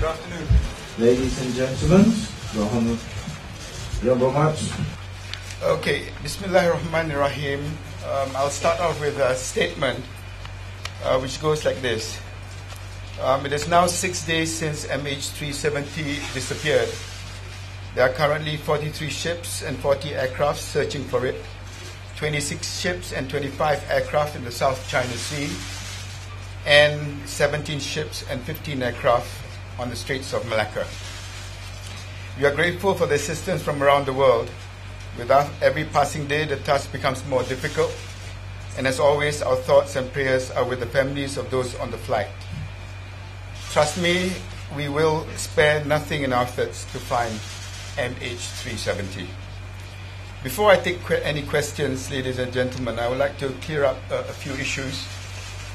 Good afternoon. Ladies and gentlemen, very much. Okay, Bismillahirrahmanirrahim. I'll start off with a statement which goes like this. It is now 6 days since MH370 disappeared. There are currently 43 ships and 40 aircraft searching for it, 26 ships and 25 aircraft in the South China Sea, and 17 ships and 15 aircraft on the Straits of Malacca. We are grateful for the assistance from around the world. With every passing day, the task becomes more difficult, and as always, our thoughts and prayers are with the families of those on the flight. Trust me, we will spare nothing in our efforts to find MH370. Before I take any questions, ladies and gentlemen, I would like to clear up a few issues.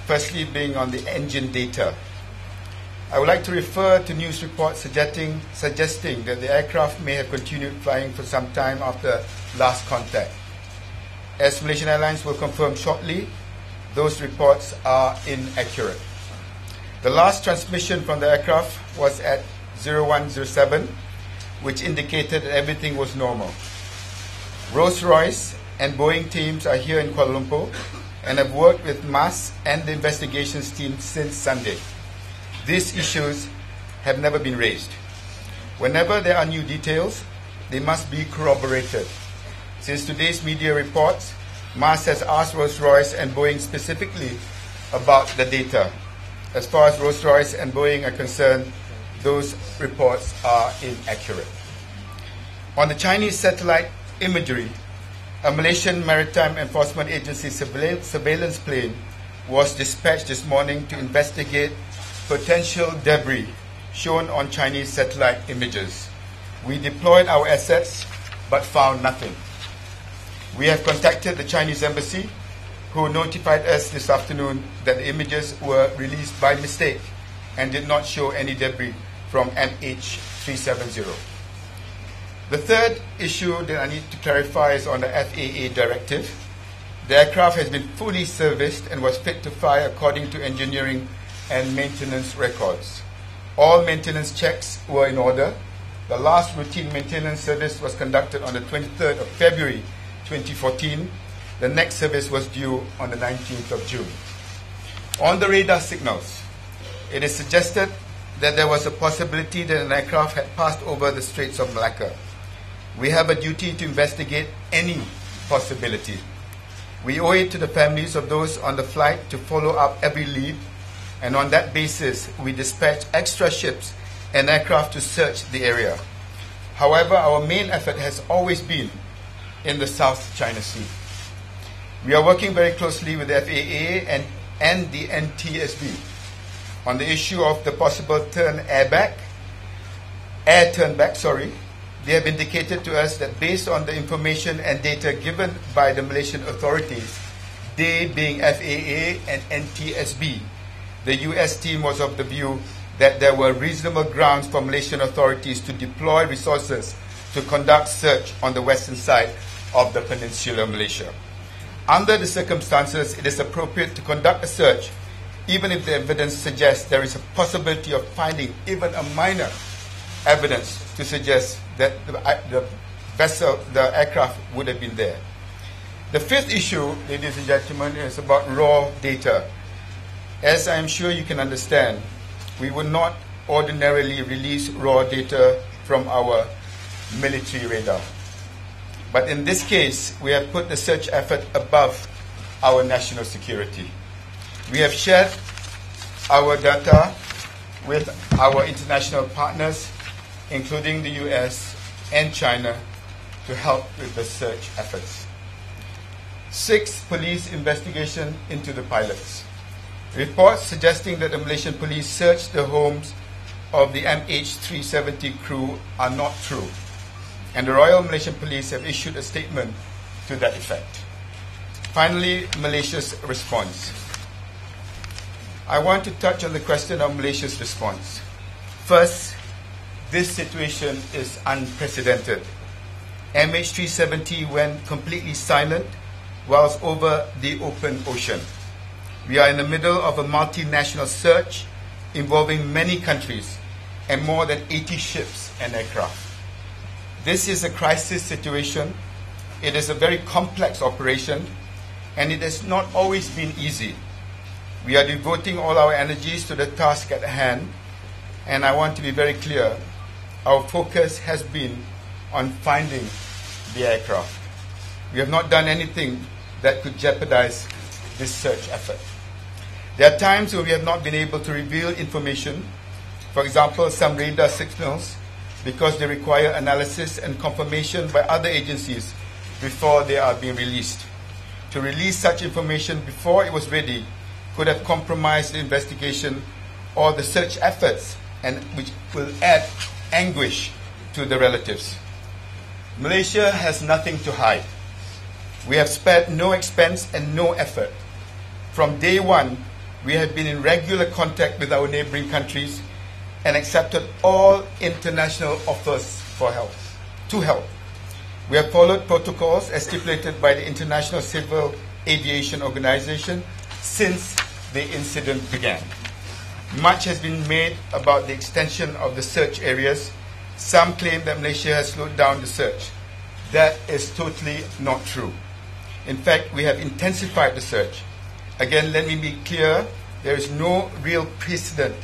Firstly, being on the engine data. I would like to refer to news reports suggesting that the aircraft may have continued flying for some time after last contact. As Malaysian Airlines will confirm shortly, those reports are inaccurate. The last transmission from the aircraft was at 0107, which indicated that everything was normal. Rolls-Royce and Boeing teams are here in Kuala Lumpur and have worked with MAS and the investigations team since Sunday. These issues have never been raised. Whenever there are new details, they must be corroborated. Since today's media reports, MAS has asked Rolls-Royce and Boeing specifically about the data. As far as Rolls-Royce and Boeing are concerned, those reports are inaccurate. On the Chinese satellite imagery, a Malaysian Maritime Enforcement Agency surveillance plane was dispatched this morning to investigate potential debris shown on Chinese satellite images. We deployed our assets but found nothing. We have contacted the Chinese embassy, who notified us this afternoon that the images were released by mistake and did not show any debris from MH370. The third issue that I need to clarify is on the FAA directive. The aircraft has been fully serviced and was fit to fly according to engineering and maintenance records. All maintenance checks were in order. The last routine maintenance service was conducted on the 23rd of February 2014. The next service was due on the 19th of June. On the radar signals, it is suggested that there was a possibility that an aircraft had passed over the Straits of Malacca. We have a duty to investigate any possibility. We owe it to the families of those on the flight to follow up every lead, and on that basis, we dispatched extra ships and aircraft to search the area. However, our main effort has always been in the South China Sea. We are working very closely with the FAA and the NTSB on the issue of the possible air turnback. They have indicated to us that based on the information and data given by the Malaysian authorities, they being FAA and NTSB, the US team was of the view that there were reasonable grounds for Malaysian authorities to deploy resources to conduct search on the western side of the peninsular Malaysia. Under the circumstances, it is appropriate to conduct a search, even if the evidence suggests there is a possibility of finding even a minor evidence to suggest that the aircraft would have been there. The fifth issue, ladies and gentlemen, is about raw data. As I am sure you can understand, we would not ordinarily release raw data from our military radar. But in this case, we have put the search effort above our national security. We have shared our data with our international partners, including the US and China, to help with the search efforts. 6, police investigation into the pilots. Reports suggesting that the Malaysian police searched the homes of the MH370 crew are not true, and the Royal Malaysian Police have issued a statement to that effect. Finally, Malaysia's response. I want to touch on the question of Malaysia's response. First, this situation is unprecedented. MH370 went completely silent whilst over the open ocean. We are in the middle of a multinational search involving many countries, and more than 80 ships and aircraft. This is a crisis situation. It is a very complex operation, and it has not always been easy. We are devoting all our energies to the task at hand, and I want to be very clear. Our focus has been on finding the aircraft. We have not done anything that could jeopardize this search effort. There are times when we have not been able to reveal information, for example, some radar signals, because they require analysis and confirmation by other agencies before they are being released. To release such information before it was ready could have compromised the investigation or the search efforts, and which will add anguish to the relatives. Malaysia has nothing to hide. We have spared no expense and no effort. From day one, we have been in regular contact with our neighboring countries and accepted all international offers for help, to help. We have followed protocols as stipulated by the International Civil Aviation Organization since the incident began. Much has been made about the extension of the search areas. Some claim that Malaysia has slowed down the search. That is totally not true. In fact, we have intensified the search. Again, let me be clear, there is no real precedent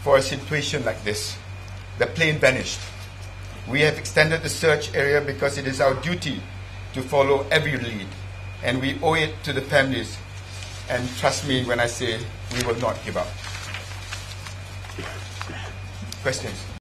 for a situation like this. The plane vanished. We have extended the search area because it is our duty to follow every lead, and we owe it to the families. And trust me when I say we will not give up. Questions?